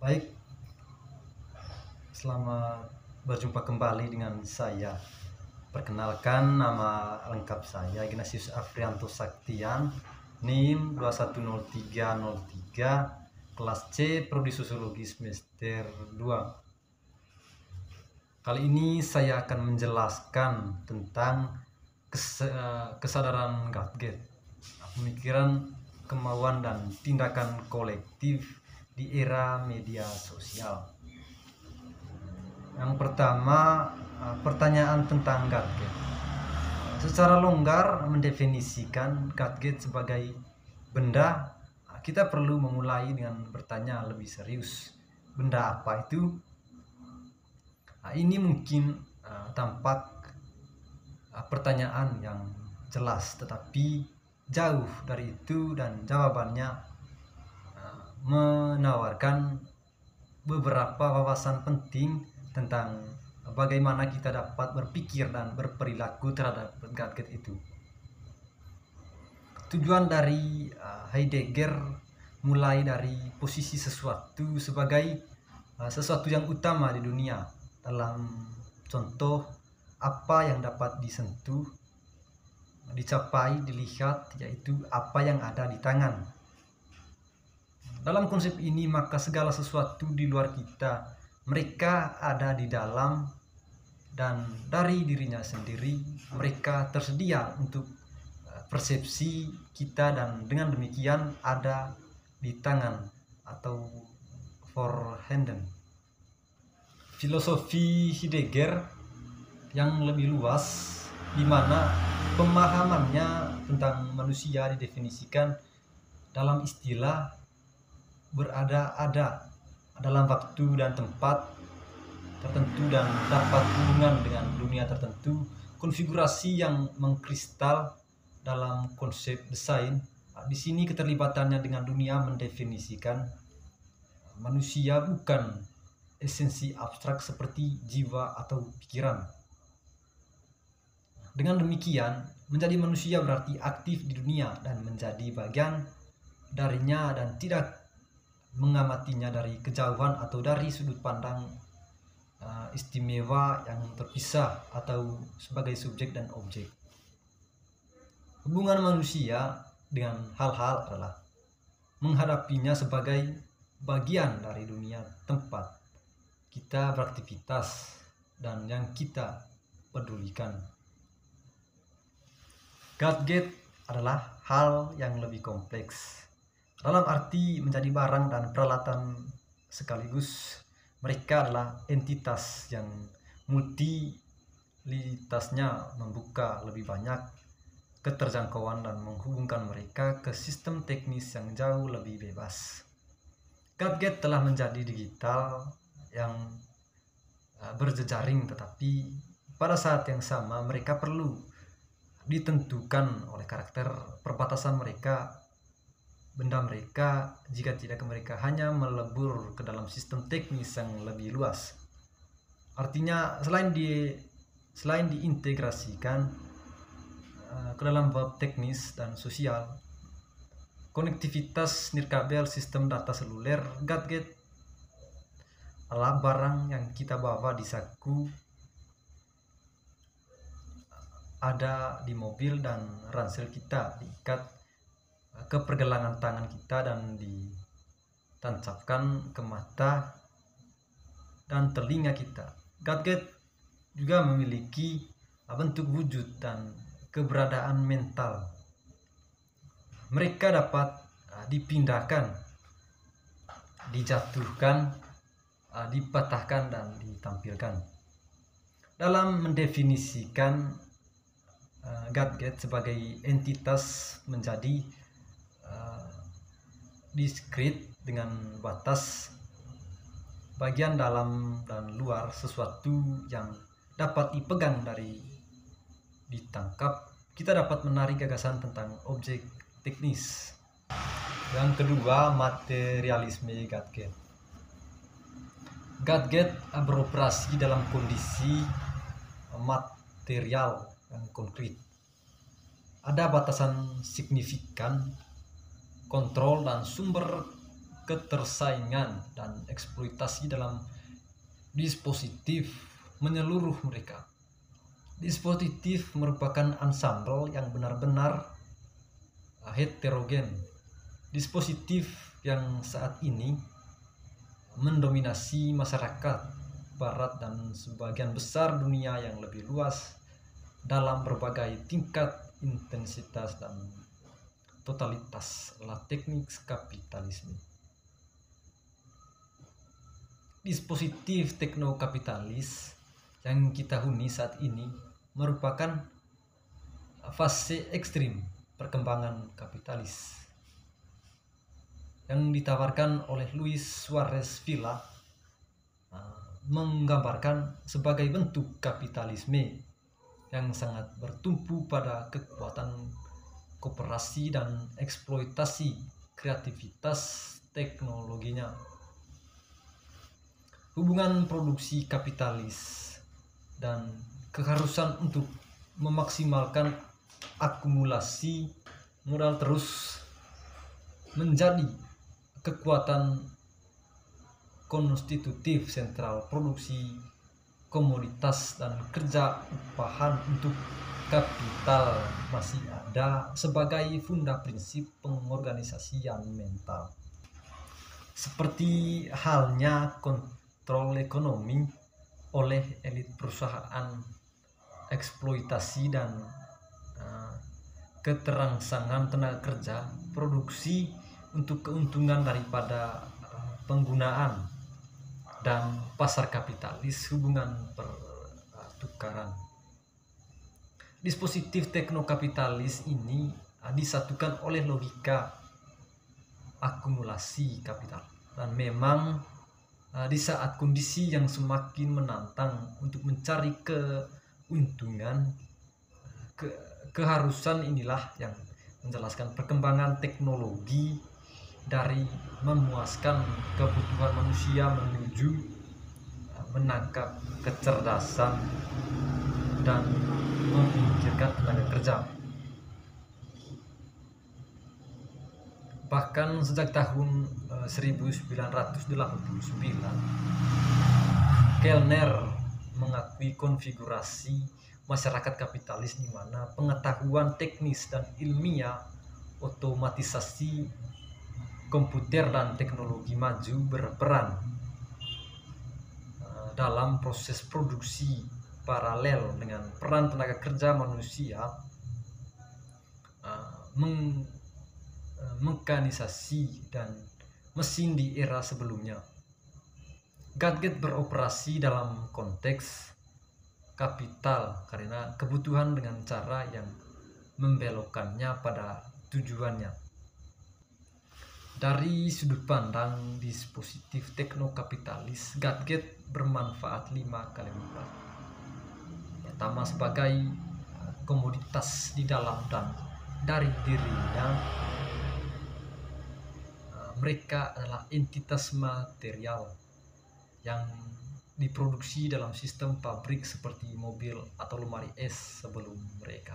Baik, selamat berjumpa kembali dengan saya. Perkenalkan, nama lengkap saya Ignatius Afrianto Saktian, NIM 210303, kelas C, Prodi Sosiologi semester 2. Kali ini saya akan menjelaskan tentang kesadaran Gatgate, pemikiran, kemauan, dan tindakan kolektif di era media sosial. Yang pertama, pertanyaan tentang Gatgate. Secara longgar mendefinisikan Gatgate sebagai benda, kita perlu memulai dengan bertanya lebih serius. Benda apa itu? Ini mungkin tampak pertanyaan yang jelas, tetapi jauh dari itu, dan jawabannya menawarkan beberapa wawasan penting tentang bagaimana kita dapat berpikir dan berperilaku terhadap Gatgate itu. Tujuan dari Heidegger mulai dari posisi sesuatu sebagai sesuatu yang utama di dunia. Dalam contoh, apa yang dapat disentuh, dicapai, dilihat, yaitu apa yang ada di tangan. Dalam konsep ini, maka segala sesuatu di luar kita, mereka ada di dalam, dan dari dirinya sendiri mereka tersedia untuk persepsi kita, dan dengan demikian ada di tangan atau vorhanden. Filosofi Heidegger yang lebih luas, di mana pemahamannya tentang manusia didefinisikan dalam istilah berada-ada dalam waktu dan tempat tertentu dan dapat hubungan dengan dunia tertentu, konfigurasi yang mengkristal dalam konsep desain. Di sini keterlibatannya dengan dunia mendefinisikan manusia bukan esensi abstrak seperti jiwa atau pikiran. Dengan demikian, menjadi manusia berarti aktif di dunia dan menjadi bagian darinya, dan tidak mengamatinya dari kejauhan atau dari sudut pandang istimewa yang terpisah atau sebagai subjek dan objek. Hubungan manusia dengan hal-hal adalah menghadapinya sebagai bagian dari dunia tempat kita beraktivitas dan yang kita pedulikan. Gatgate adalah hal yang lebih kompleks, dalam arti menjadi barang dan peralatan sekaligus. Mereka adalah entitas yang multilitasnya membuka lebih banyak keterjangkauan dan menghubungkan mereka ke sistem teknis yang jauh lebih bebas. Gatgate telah menjadi digital yang berjejaring, tetapi pada saat yang sama mereka perlu ditentukan oleh karakter perbatasan mereka, benda mereka, jika tidak mereka hanya melebur ke dalam sistem teknis yang lebih luas. Artinya selain diintegrasikan ke dalam bab teknis dan sosial, konektivitas nirkabel sistem data seluler, Gatgate adalah barang yang kita bawa di saku, ada di mobil, dan ransel kita diikat ke pergelangan tangan kita dan ditancapkan ke mata dan telinga kita. Gatgate juga memiliki bentuk wujud dan keberadaan mental. Mereka dapat dipindahkan, dijatuhkan, dipatahkan, dan ditampilkan. Dalam mendefinisikan Gatgate sebagai entitas menjadi diskrit dengan batas bagian dalam dan luar, sesuatu yang dapat dipegang dari ditangkap, kita dapat menarik gagasan tentang objek teknis. Yang kedua, materialisme Gatgate. Gatgate beroperasi dalam kondisi material yang konkret. Ada batasan signifikan, kontrol, dan sumber ketersaingan dan eksploitasi dalam dispositif menyeluruh mereka. Dispositif merupakan ensemble yang benar-benar heterogen. Dispositif yang saat ini mendominasi masyarakat barat dan sebagian besar dunia yang lebih luas dalam berbagai tingkat intensitas dan totalitas adalah teknik kapitalisme. Dispositif teknokapitalis yang kita huni saat ini merupakan fase ekstrim perkembangan kapitalis yang ditawarkan oleh Luis Suarez Villa, menggambarkan sebagai bentuk kapitalisme yang sangat bertumpu pada kekuatan kooperasi dan eksploitasi kreativitas teknologinya. Hubungan produksi kapitalis dan keharusan untuk memaksimalkan akumulasi modal terus menjadi kekuatan konstitutif sentral produksi komoditas dan kerja upahan untuk kapital masih ada sebagai funda prinsip pengorganisasian mental. Seperti halnya kontrol ekonomi oleh elit perusahaan, eksploitasi dan keterangsangan tenaga kerja, produksi untuk keuntungan daripada penggunaan, dan pasar kapitalis hubungan pertukaran. Dispositif teknokapitalis ini disatukan oleh logika akumulasi kapital, dan memang di saat kondisi yang semakin menantang untuk mencari keuntungan, keharusan inilah yang menjelaskan perkembangan teknologi dari memuaskan kebutuhan manusia menuju menangkap kecerdasan dan memikirkan tenaga kerja. Bahkan sejak tahun 1989, Kellner mengakui konfigurasi masyarakat kapitalis di mana pengetahuan teknis dan ilmiah, otomatisasi komputer dan teknologi maju berperan dalam proses produksi paralel dengan peran tenaga kerja manusia, mekanisasi dan mesin di era sebelumnya. Gadget beroperasi dalam konteks kapital karena kebutuhan dengan cara yang membelokkannya pada tujuannya. Dari sudut pandang dispositif teknokapitalis, gadget bermanfaat 5x4. Pertama, sebagai komoditas di dalam dan dari dirinya, mereka adalah entitas material yang diproduksi dalam sistem pabrik seperti mobil atau lemari es sebelum mereka.